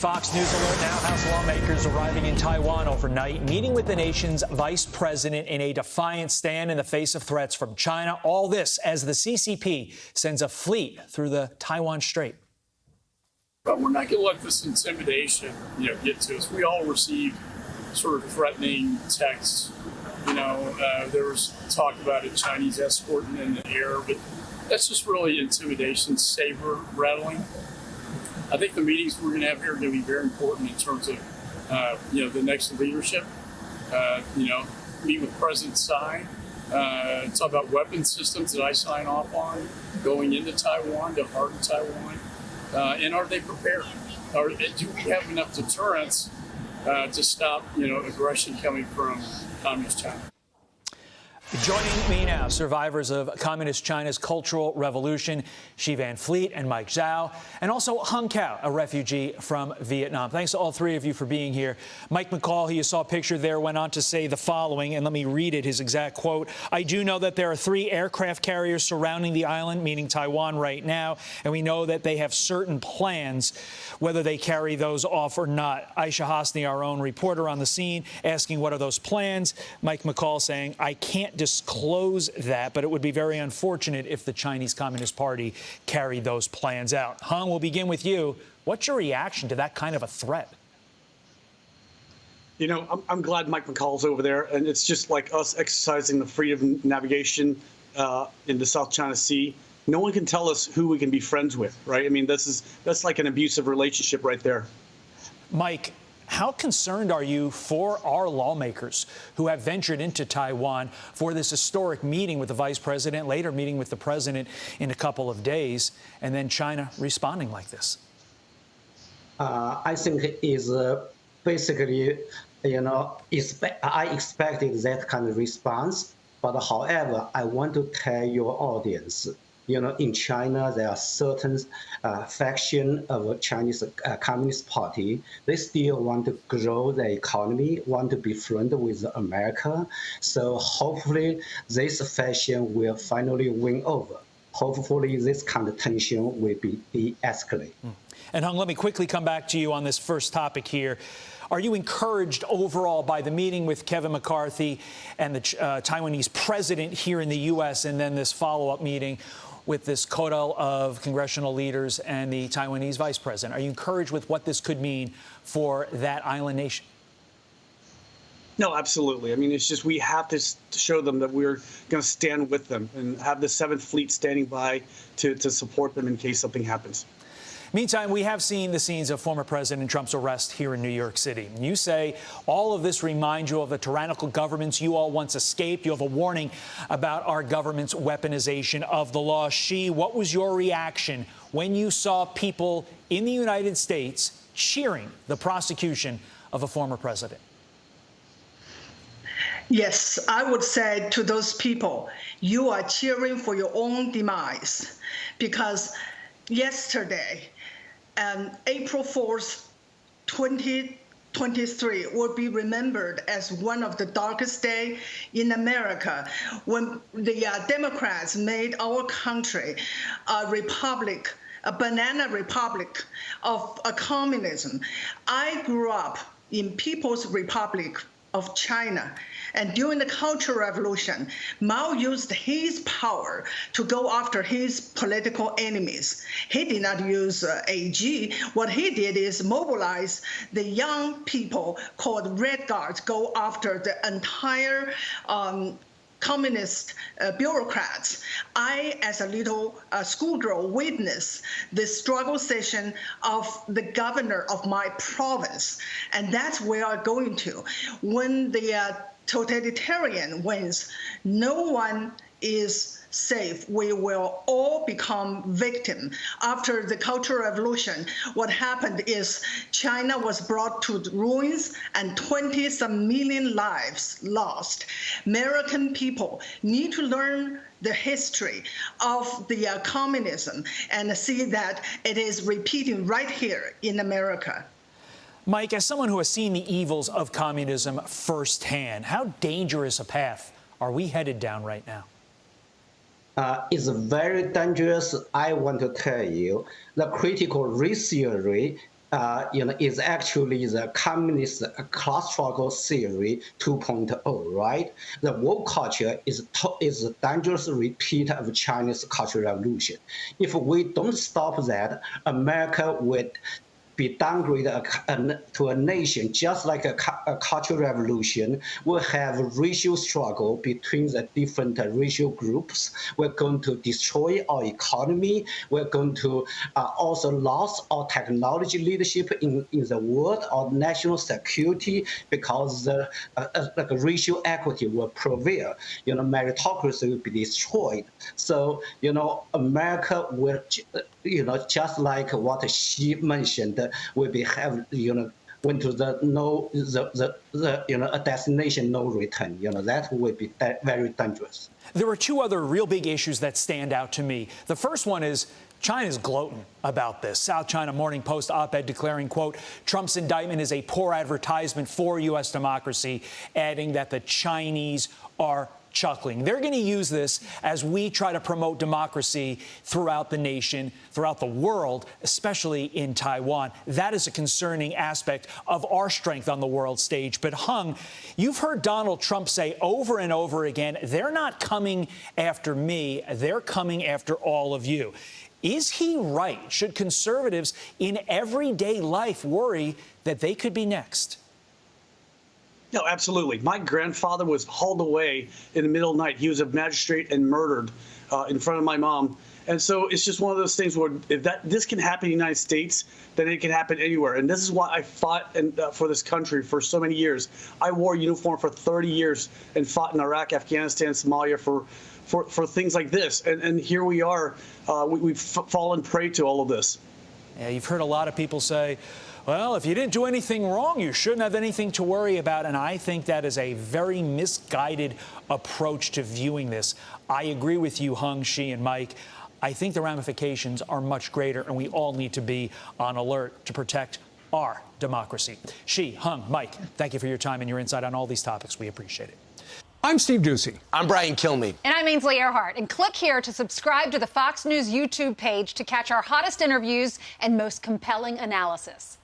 Fox News alert now. House lawmakers arriving in Taiwan overnight, meeting with the nation's vice president in a defiant stand in the face of threats from China. All this as the CCP sends a fleet through the Taiwan Strait. But we're not going to let this intimidation, get to us. We all received sort of threatening texts. There was talk about a Chinese escorting in the air, but that's just really intimidation, saber rattling. I think the meetings we're going to have here are going to be very important in terms of, the next leadership. Meet with President Tsai, talk about weapon systems that I sign off on going into Taiwan to harden Taiwan. And are they prepared? Do we have enough deterrence to stop, aggression coming from Communist China? Joining me now, survivors of Communist China's Cultural Revolution, Xi Van Fleet and Mike Zhao, and also Hung Cao, a refugee from Vietnam. Thanks to all three of you for being here. Mike McCall, who you saw a picture there, went on to say the following, and let me read it, his exact quote. "I do know that there are 3 aircraft carriers surrounding the island, meaning Taiwan right now, and we know that they have certain plans, whether they carry those off or not." Aisha Hosni, our own reporter on the scene, asking what are those plans. Mike McCall saying, "I can't disclose that, but it would be very unfortunate if the Chinese Communist Party carried those plans out." Hung, we'll begin with you. What's your reaction to that kind of a threat? I'm glad Mike McCall's over there, and it's just like us exercising the freedom of navigation in the South China Sea. No one can tell us who we can be friends with, right? I mean, that's like an abusive relationship right there. Mike, how concerned are you for our lawmakers who have ventured into Taiwan for this historic meeting with the vice president, later meeting with the president in a couple of days, and then China responding like this? I think it is basically, I expected that kind of response. But however, I want to tell your audience, in China, there are certain faction of Chinese Communist Party. They still want to grow the economy, want to be friends with America. So hopefully this faction will finally win over. Hopefully this kind of tension will be de-escalated. And Hung, let me quickly come back to you on this first topic here. Are you encouraged overall by the meeting with Kevin McCarthy and the Taiwanese president here in the U.S. and then this follow-up meeting with this coteau of congressional leaders and the Taiwanese vice president? Are you encouraged with what this could mean for that island nation? No, absolutely. I mean, it's just we have to show them that we're going to stand with them and have the 7th Fleet standing by to support them in case something happens. Meantime, we have seen the scenes of former President Trump's arrest here in New York City. And you say all of this reminds you of the tyrannical governments you all once escaped. You have a warning about our government's weaponization of the law. Xi, what was your reaction when you saw people in the United States cheering the prosecution of a former president? Yes, I would say to those people, you are cheering for your own demise, because yesterday, April 4th, 2023 will be remembered as one of the darkest days in America, when the Democrats made our country a republic, a banana republic of communism. I grew up in People's Republic of China. And during the Cultural Revolution, Mao used his power to go after his political enemies. He did not use AG. What he did is mobilize the young people called Red Guards, go after the entire communist bureaucrats. I, as a little schoolgirl, witnessed the struggle session of the governor of my province. And that's where I'm going to. When the totalitarian wins, no one is safe. We will all become victims. After the Cultural Revolution, what happened is China was brought to ruins and 20-some million lives lost. American people need to learn the history of the communism and see that it is repeating right here in America. Mike, as someone who has seen the evils of communism firsthand, how dangerous a path are we headed down right now? It's very dangerous. I want to tell you, the critical race theory is actually the communist class struggle theory 2.0, right? The woke culture is a dangerous repeat of Chinese Cultural Revolution. If we don't stop that, America would be downgraded to a nation just like a cultural revolution. We'll have racial struggle between the different racial groups. We're going to destroy our economy. We're going to also lose our technology leadership in the world, our national security, because the racial equity will prevail. Meritocracy will be destroyed. So, America will, just like what she mentioned, will be went to a destination no return. That will be very dangerous. There are two other real big issues that stand out to me. The first one is China's gloating about this. South China Morning Post op-ed declaring, quote, Trump's indictment is a poor advertisement for U.S. democracy, adding that the Chinese are chuckling. They're going to use this as we try to promote democracy throughout the nation, throughout the world, especially in Taiwan. That is a concerning aspect of our strength on the world stage. But Hung, you've heard Donald Trump say over and over again, they're not coming after me, they're coming after all of you. Is he right? Should conservatives in everyday life worry that they could be next? No, absolutely. My grandfather was hauled away in the middle of the night. He was a magistrate and murdered in front of my mom. And so it's just one of those things where if this can happen in the United States, then it can happen anywhere. And this is why I fought for this country for so many years. I wore a uniform for 30 years and fought in Iraq, Afghanistan, Somalia for things like this. And here we are. We've fallen prey to all of this. Yeah, you've heard a lot of people say, well, if you didn't do anything wrong, you shouldn't have anything to worry about. And I think that is a very misguided approach to viewing this. I agree with you, Hung, Xi, and Mike. I think the ramifications are much greater, and we all need to be on alert to protect our democracy. Xi, Hung, Mike, thank you for your time and your insight on all these topics. We appreciate it. I'm Steve Doocy. I'm Brian Kilmeade. And I'm Ainsley Earhart. And click here to subscribe to the Fox News YouTube page to catch our hottest interviews and most compelling analysis.